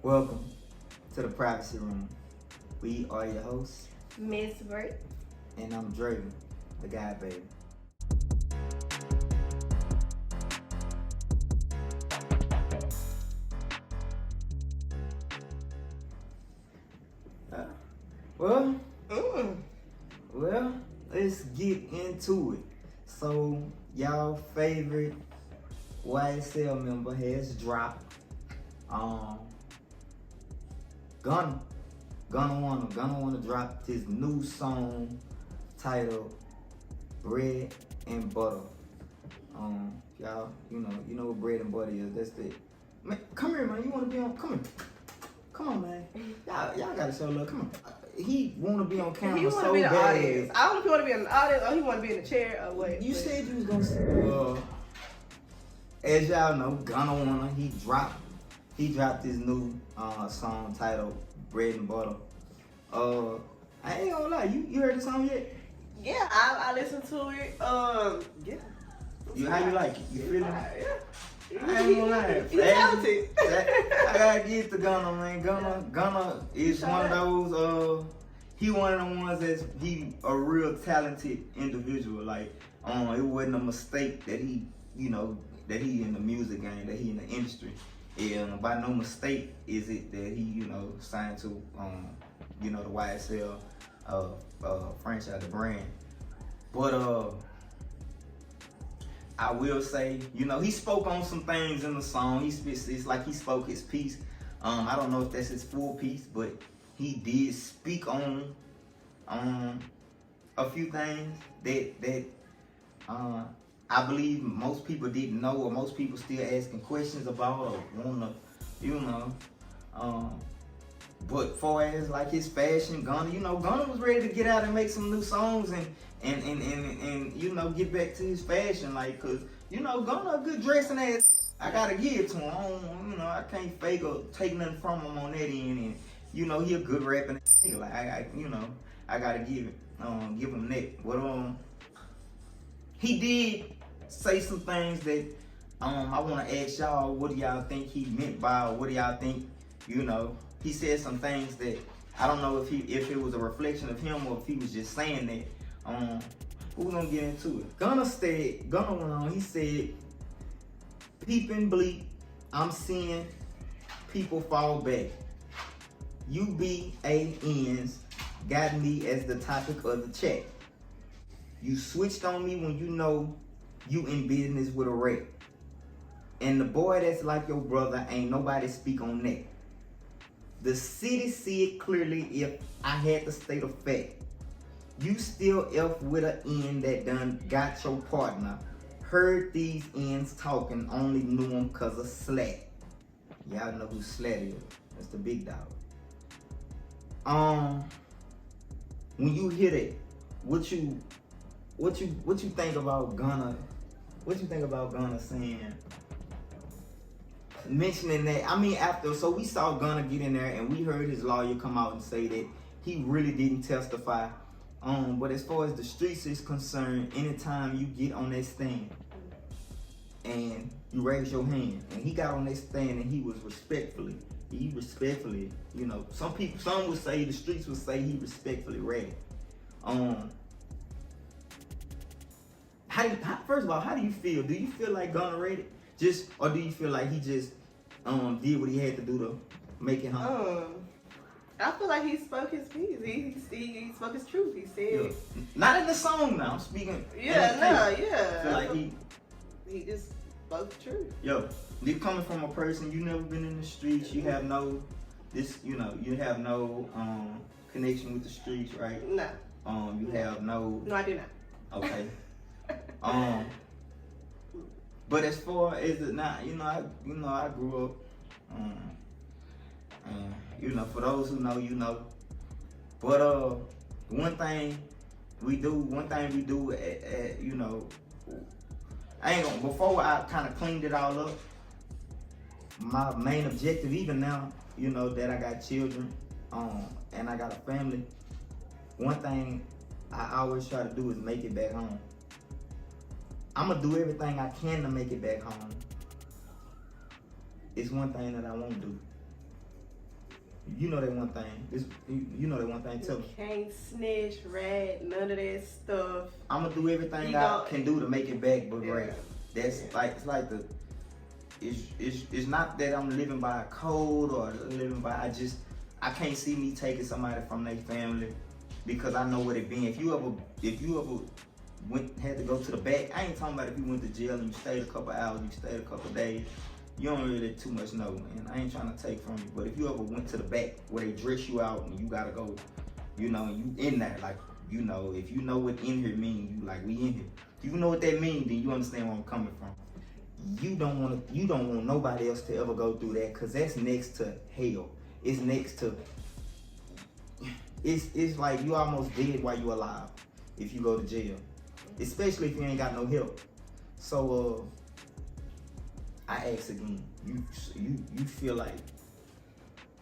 Welcome to the privacy room. We are your hosts, Miss Bert. and I'm Draven, the guy baby. Uh, well, well, let's get into it. So, y'all favorite YSL member has dropped. Gunna wanna drop his new song titled Bread and Butter. Y'all, you know what bread and butter is. That's the man. Come here, man. You wanna be on? Come on, man. Y'all gotta show love. Come on. He wanna be on camera He want to so be the bad. audience. I don't know if he want to be in the audience or he want to be in the chair or what. You said you was gonna. As y'all know, Gunna he dropped his new song titled Bread and Butter. I ain't gonna lie, you heard the song yet? Yeah, I listened to it. Yeah. How you like it? You feel it? Yeah. I ain't gonna lie. He's talented. I gotta give to Gunna, man. Gunna is one of those. He one of the ones he a real talented individual. Like, it wasn't a mistake that he in the music game, that he in the industry. And by no mistake is it that he signed to the YSL franchise, the brand. But I will say, he spoke on some things in the song. It's like he spoke his piece. I don't know if that's his full piece, but he did speak on a few things that I believe most people didn't know, or most people still asking questions about, or wanna, but far as like his fashion, Gunna was ready to get out and make some new songs and get back to his fashion, like, cause Gunna a good dressing ass. I gotta give it to him. I can't fake or take nothing from him on that end, and he a good rapping nigga. Like I gotta give him that. But he did say some things that I want to ask y'all. What do y'all think he meant by, or what do y'all think? He said some things that I don't know if it was a reflection of him or if he was just saying that. We're gonna get into it. Gunna went on. He said, "Peeping bleak, I'm seeing people fall back. UBANs got me as the topic of the chat. You switched on me when you know you in business with a wreck. And the boy that's like your brother, ain't nobody speak on that. The city see it clearly if I had to state a fact. You still F with an N that done got your partner. Heard these ends talking, only knew them cause of Slatt." Y'all know who Slatt is. That's the big dog. When you hear that, what you think about Gunna? What you think about Gunna mentioning that? I mean, so we saw Gunna get in there and we heard his lawyer come out and say that he really didn't testify. But as far as the streets is concerned, anytime you get on that stand and you raise your hand, and he got on that stand and he respectfully, some would say, the streets would say he respectfully read. First of all, how do you feel? Do you feel like Gunna read it? Or do you feel like he just did what he had to do to make it home? I feel like he spoke his piece. He spoke his truth. He said, not in the song now. I'm speaking. Yeah. I feel like he just spoke the truth. Yo, you coming from a person, you never been in the streets. You have no connection with the streets, right? No. You have no. No, I do not. Okay. But as far as it not, I grew up, and for those who know, But one thing we do, I ain't gonna. Before I kind of cleaned it all up, my main objective, even now, that I got children, and I got a family. One thing I always try to do is make it back home. I'm gonna do everything I can to make it back home. It's one thing that I won't do. you know that one thing. You know that one thing. Tell me. Can't snitch, rat, none of that stuff. I'm gonna do everything You I gon- can do to make it back, but Yeah. right. That's like it's like the. It's not that I'm living by a code or living by. I can't see me taking somebody from their family because I know what it been. If you ever had to go to the back, I ain't talking about if you went to jail and you stayed a couple hours, you stayed a couple days. You don't really too much know, man. I ain't trying to take from you, but if you ever went to the back where they dress you out and you gotta go, you know, and you in there, like, you know, if you know what in here mean, you like, we in here. If you know what that mean, then you understand where I'm coming from. You don't want nobody else to ever go through that, cause that's next to hell. It's next to, it's like you almost dead while you alive if you go to jail, especially if you ain't got no help. So I ask again, you feel like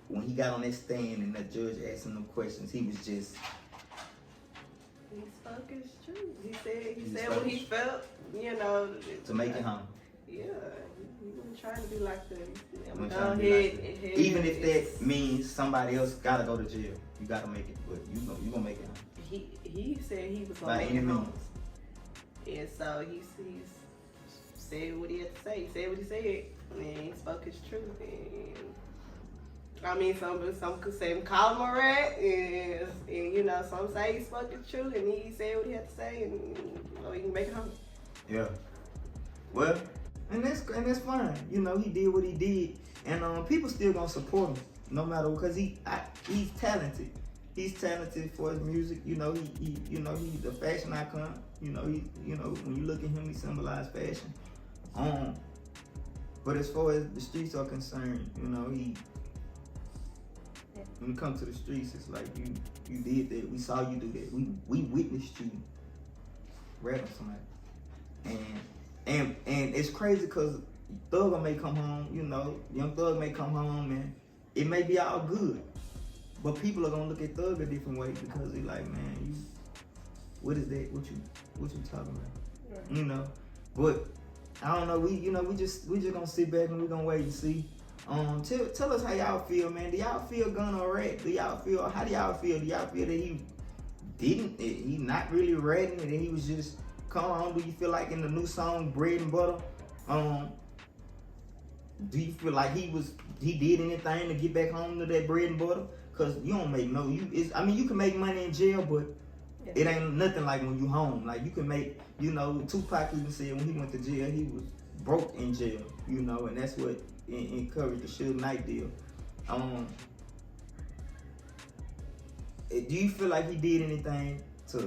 when he got on that stand and the judge asked him them questions, he was just. He spoke his truth. He said what he felt, you know. To make it home. Yeah, he wasn't trying to be like that. I'm trying to be like that. Even if that means somebody else gotta go to jail, you gotta make it, but you gonna make it home. He said he was By gonna make any it home. means. And so he's said what he had to say. He said what he said, and he spoke his truth. And I mean, some could say call him a rat, and you know, some say he spoke his truth, and he said what he had to say, and you know, he can make it home. Yeah. Well, and that's fine. You know, he did what he did, and people still gonna support him no matter, because he's talented. He's talented for his music. You know, he's a fashion icon. You know, when you look at him, he symbolizes fashion. But as far as the streets are concerned, you know, when it comes to the streets, it's like you did that. We saw you do that. We witnessed you rat on somebody. And it's crazy because Thugger may come home, you know, Young Thug may come home and it may be all good. But people are gonna look at Thug a different way because they like, man, what is that? What you talking about? Right. You know? But I don't know, we just gonna sit back and we gonna wait and see. Tell us how y'all feel, man. Do y'all feel Gunna a rat? How do y'all feel? Do y'all feel that he not really ratting and that he was just come on? Do you feel like in the new song Bread Butta, do you feel like he did anything to get back home to that bread and butter? Cause you don't make you can make money in jail, but it ain't nothing like when you home. Like you can make, you know, Tupac even said when he went to jail, he was broke in jail, you know, and that's what encouraged the Suge Knight deal. Do you feel like he did anything to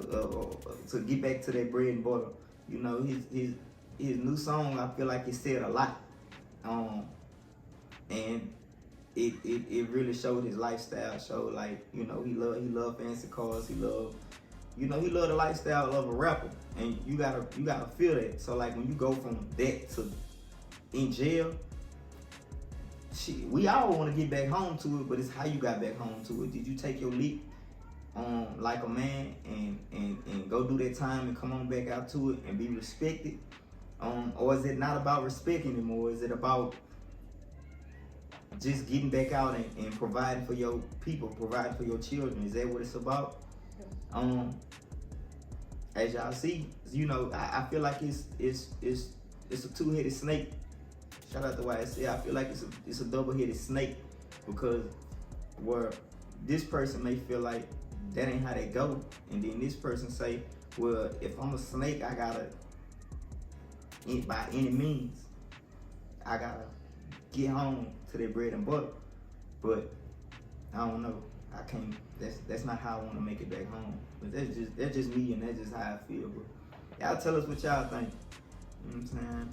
get back to that bread and butter? You know, his new song, I feel like it said a lot, and it really showed his lifestyle. Showed like, you know, he loved fancy cars. He loved the lifestyle of a rapper, and you gotta feel that. So like when you go from that to in jail, we all want to get back home to it, but it's how you got back home to it. Did you take your leap like a man and go do that time and come on back out to it and be respected? Or is it not about respect anymore? Is it about just getting back out and providing for your people, providing for your children? Is that what it's about? As y'all see, you know, I feel like it's a two-headed snake. Shout out to YSC. I feel like it's a double-headed snake, because where this person may feel like that ain't how they go, and then this person say, well, if I'm a snake, I gotta, by any means, I gotta get home to that bread and butter. But I don't know. I can't. That's not how I want to make it back home. But that's just me, and that's just how I feel. But y'all tell us what y'all think. You know what I'm saying?